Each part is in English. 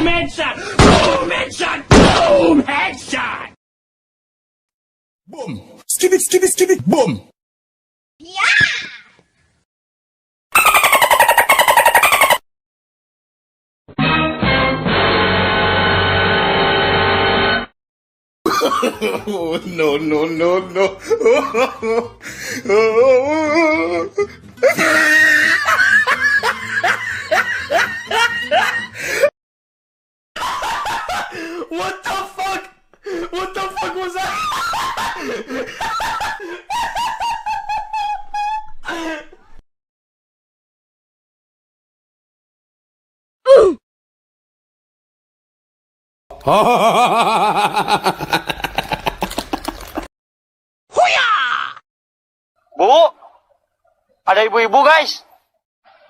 Boom headshot! Boom headshot! Boom headshot! Boom! Skidid, skidid, skidid, boom! Oh, no, no, no, no. What the fuck? What the fuck was that? Huyaaa! Bu, ada ibu-ibu guys.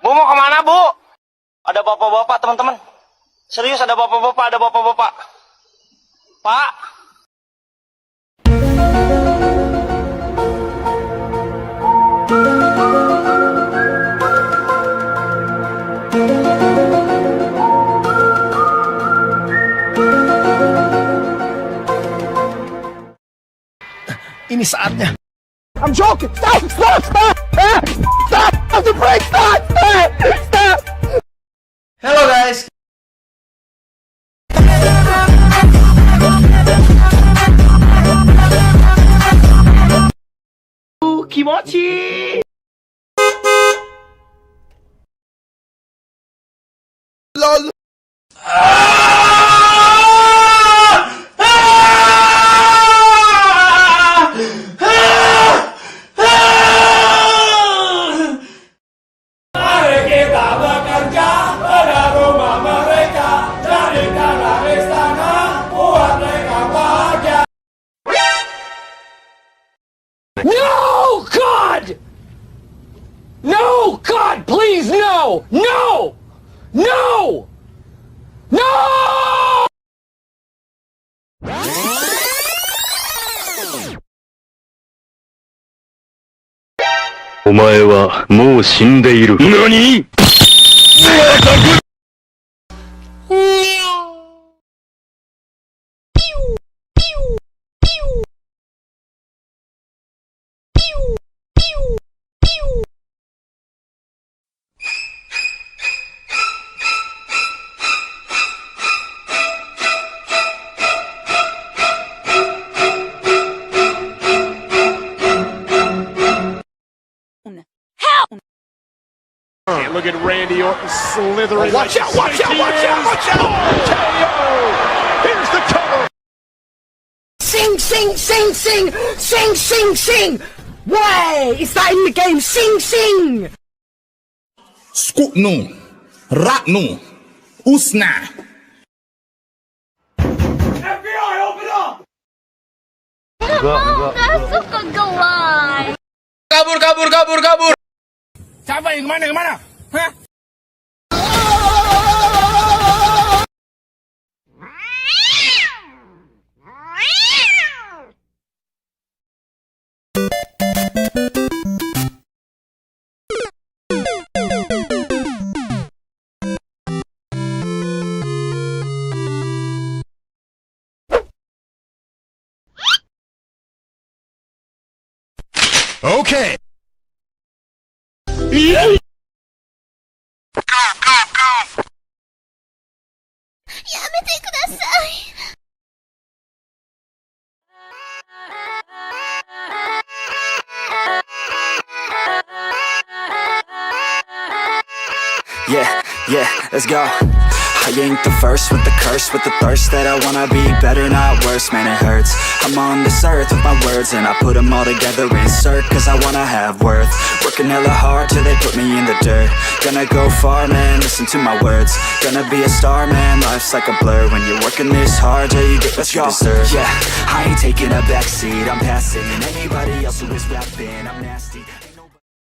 Bu mau kemana bu? Ada bapak-bapak teman-teman. Serius ada bapak-bapak, ada bapak-bapak. Pak. Ini saatnya. I'm joking. Stop! Stop! Stop! Stop! Stop the break! Stop! Stop! Stop! Hello guys. Kimochii! LOL. Mari kita bekerja pada rumah mereka, jadikanlah istana buat mereka bahagia. No, God! No, God, please, no! No! No! No! お前はもう死んでいる。何？ Look at Randy Orton slithering. Watch out! Watch out! Watch out! Watch out! KO! Here's the cover. Sing, sing, sing, sing, sing, sing, sing. Way! Is that in the game? Sing, sing. Skuknum, raknum, usna. FBI, open up! Nggak suka Gelayy. Kabur, kabur, kabur, kabur. Siapa yang kemana, kemana? Hah? Okay. やめてください。Yeah, yeah, let's go. I ain't the first with the curse, with the thirst that I wanna be better, not worse, man it hurts. I'm on this earth with my words and I put them all together, insert, cause I wanna have worth. Working hella hard till they put me in the dirt. Gonna go far, man, listen to my words. Gonna be a star, man, life's like a blur. When you're working this hard till you get what you deserve. Yeah, I ain't taking a backseat, I'm passing anybody else who is rapping, I'm nasty.